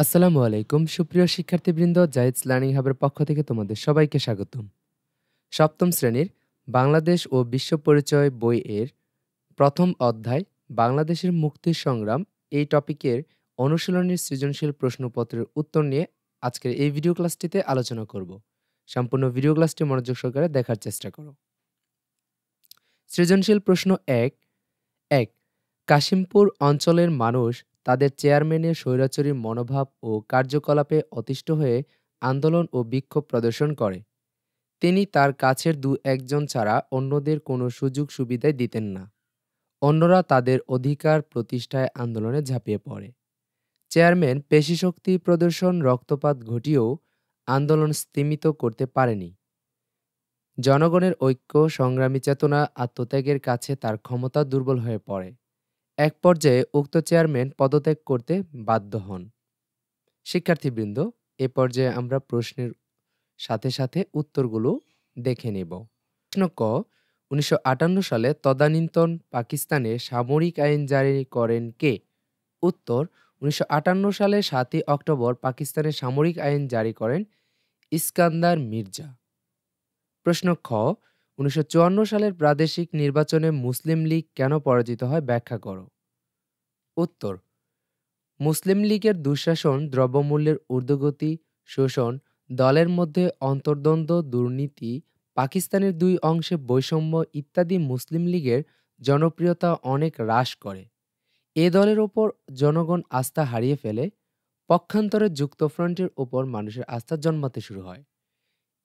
আসসালামু আলাইকুম সুপ্রিয় শিক্ষার্থীবৃন্দ, জাহিদস লার্নিং হাবের পক্ষ থেকে তোমাদের সবাইকে স্বাগতম। সপ্তম শ্রেণীর বাংলাদেশ ও বিশ্ব পরিচয় বই-এর প্রথম অধ্যায় বাংলাদেশের মুক্তির সংগ্রাম এই টপিকের অনুশীলনীর সৃজনশীল প্রশ্নপত্রের উত্তর নিয়ে আজকের এই ভিডিও ক্লাসটিতে আলোচনা করব। সম্পূর্ণ ভিডিও ক্লাসটি মনোযোগ সহকারে দেখার চেষ্টা করো। সৃজনশীল প্রশ্ন ১ ১ কাশিমপুর অঞ্চলের মানুষ তাদের চেয়ারম্যানের স্বৈরাচারী মনোভাব ও কার্যকলাপে অতিষ্ঠ হয়ে আন্দোলন ও বিক্ষোভ প্রদর্শন করে। তিনি তার কাছের দু-একজন ছাড়া অন্যদের কোনো সুযোগ সুবিধাই দিতেন না। অন্যরা তাদের অধিকার প্রতিষ্ঠায় আন্দোলনে ঝাঁপিয়ে পড়ে। চেয়ারম্যান পেশিশক্তি প্রদর্শন রক্তপাত ঘটিয়েও আন্দোলন স্তিমিত করতে পারেনি। জনগণের ঐক্য, সংগ্রামী চেতনা, আত্মত্যাগের কাছে তার ক্ষমতা দুর্বল হয়ে পড়ে। এক পর্যায়ে উক্ত চেয়ারম্যান পদত্যাগ করতে বাধ্য হন। শিক্ষার্থীবৃন্দ, এ পর্যায়ে আমরা প্রশ্নের সাথে সাথে উত্তরগুলো দেখে নেব। প্রশ্ন ক, ১৯৫৮ সালে তদানীন্তন পাকিস্তানে সামরিক আইন জারি করেন কে? উত্তর, ১৯৫৮ সালে ৭ই অক্টোবর পাকিস্তানে সামরিক আইন জারি করেন ইস্কান্দার মির্জা। প্রশ্ন খ, ১৯৫৪ সালের প্রাদেশিক নির্বাচনে মুসলিম লীগ কেন পরাজিত হয় ব্যাখ্যা করো। উত্তর, মুসলিম লীগের দুঃশাসন, দ্রব্যমূল্যের ঊর্ধ্বগতি, শোষণ, দলের মধ্যে অন্তর্দ্বন্দ্ব, দুর্নীতি, পাকিস্তানের দুই অংশে বৈষম্য ইত্যাদি মুসলিম লীগের জনপ্রিয়তা অনেক হ্রাস করে। এ দলের ওপর জনগণ আস্থা হারিয়ে ফেলে। পক্ষান্তরে যুক্তফ্রন্টের ওপর মানুষের আস্থা জন্মাতে শুরু হয়।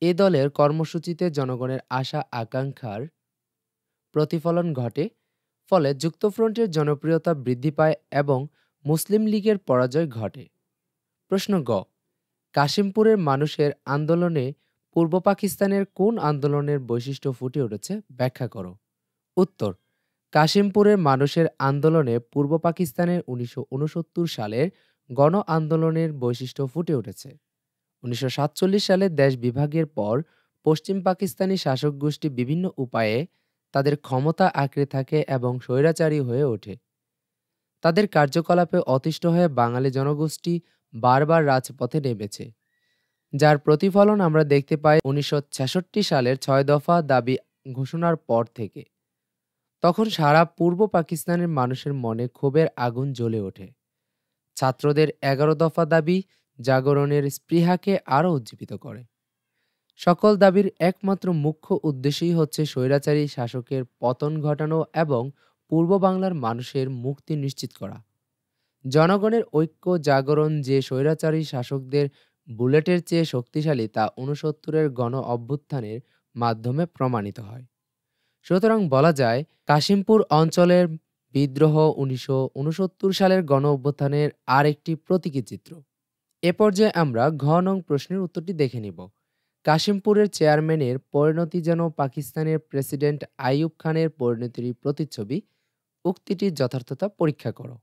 এ দলের কর্মসূচিতে জনগণের আশা আকাঙ্ক্ষার প্রতিফলন ঘটে। ফলে যুক্তফ্রন্টের জনপ্রিয়তা বৃদ্ধি পায় এবং মুসলিম লীগের পরাজয় ঘটে। প্রশ্ন গ, কাশিমপুরের মানুষের আন্দোলনে পূর্ব পাকিস্তানের কোন আন্দোলনের বৈশিষ্ট্য ফুটে উঠেছে ব্যাখ্যা করো। উত্তর, কাশিমপুরের মানুষের আন্দোলনে পূর্ব পাকিস্তানের ১৯৬৯ সালের গণ আন্দোলনের বৈশিষ্ট্য ফুটে উঠেছে। ১৯৪৭ সালে দেশ বিভাগের পর পশ্চিম পাকিস্তানি শাসক গোষ্ঠী বিভিন্ন উপায়ে তাদের ক্ষমতা আঁকড়ে থাকে এবং স্বৈরাচারী হয়ে ওঠে। তাদের কার্যকলাপে অতিষ্ঠ হয়ে বাঙালি জনগোষ্ঠী বারবার রাজপথে নেমেছে, যার প্রতিফলন আমরা দেখতে পাই ১৯৬৬ সালের ৬ দফা দাবি ঘোষণার পর থেকে। তখন সারা পূর্ব পাকিস্তানের মানুষের মনে ক্ষোভের আগুন জ্বলে ওঠে। ছাত্রদের ১১ দফা দাবি জাগরণের স্পৃহাকে আরও উজ্জীবিত করে। সকল দাবির একমাত্র মুখ্য উদ্দেশ্যই হচ্ছে স্বৈরাচারী শাসকের পতন ঘটানো এবং পূর্ব বাংলার মানুষের মুক্তি নিশ্চিত করা। জনগণের ঐক্য জাগরণ যে স্বৈরাচারী শাসকদের বুলেটের চেয়ে শক্তিশালী তা ৬৯-এর গণ অভ্যুত্থানের মাধ্যমে প্রমাণিত হয়। সুতরাং বলা যায়, কাশিমপুর অঞ্চলের বিদ্রোহ ১৯৬৯ সালের গণ অভ্যুত্থানের আর একটি প্রতীকী চিত্র। এ পর্যায়ে আমরা ঘ নং প্রশ্নের উত্তরটি দেখে নিব। কাশিমপুরের চেয়ারম্যানের পরিণতি যেন পাকিস্তানের প্রেসিডেন্ট আইয়ুব খানের পরিণতির প্রতিচ্ছবি। উক্তিটির যথার্থতা পরীক্ষা করো।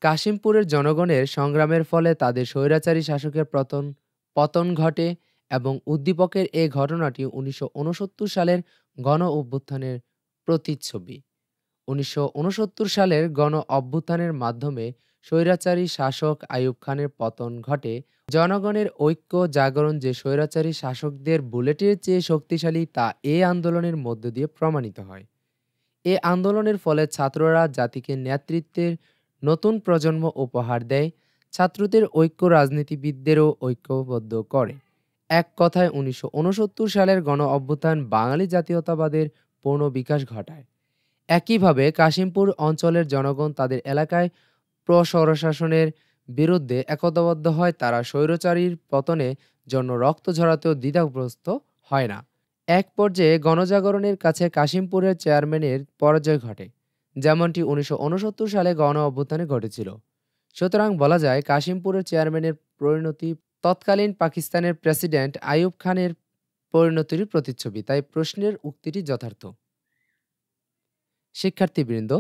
কাশিমপুরের জনগণের সংগ্রামের ফলে তাদের স্বৈরাচারী শাসকের পতন ঘটে এবং উদ্দীপকের এ ঘটনাটি ১৯৬৯ সালের গণ অভ্যুত্থানের প্রতিচ্ছবি। ১৯৬৯ সালের গণ অভ্যুত্থানের মাধ্যমে স্বৈরাচারী শাসক আইয়ুব খানের পতন ঘটে। জনগণের ঐক্য জাগরণ যে স্বৈরাচারী শাসকদের বুলেটের চেয়ে শক্তিশালী তা এ আন্দোলনের মধ্য দিয়ে প্রমাণিত হয়। এ আন্দোলনের ফলে ছাত্ররা জাতিকে নেতৃত্বের নতুন প্রজন্ম উপহার দেয়। ছাত্রদের ঐক্য রাজনীতিবিদদেরও ঐক্যবদ্ধ করে। এক কথায় ১৯৬৯ সালের গণ অভ্যুত্থান বাঙালি জাতীয়তাবাদের পূর্ণ বিকাশ ঘটায়। একইভাবে কাশিমপুর অঞ্চলের জনগণ তাদের এলাকায় প্রস্বৈরশাসনের বিরুদ্ধে একতাবদ্ধ হয়। তারা স্বৈরাচারীর পতনের জন্য রক্ত ঝরাতেও দ্বিধাগ্রস্ত হয় না। এক পর্যায়ে গণজাগরণের কাছে কাশিমপুরের চেয়ারম্যানের পরাজয় ঘটে, যেমনটি ১৯৬৯ সালে গণ অভ্যুত্থানে ঘটেছিল। সুতরাং বলা যায়, কাশিমপুরের চেয়ারম্যানের পরিণতি তৎকালীন পাকিস্তানের প্রেসিডেন্ট আইয়ুব খানের পরিণতির প্রতিচ্ছবি। তাই প্রশ্নের উক্তিটি যথার্থ। শিক্ষার্থীবৃন্দ,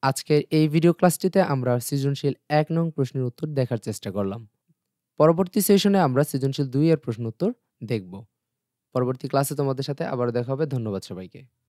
আজকের এই ভিডিও ক্লাসটিতে আমরা সৃজনশীল ১ নং প্রশ্নের উত্তর দেখার চেষ্টা করলাম। পরবর্তী সেশনে আমরা সৃজনশীল ২ এর প্রশ্ন উত্তর দেখব। পরবর্তী ক্লাসে তোমাদের সাথে আবার দেখা হবে। ধন্যবাদ সবাইকে।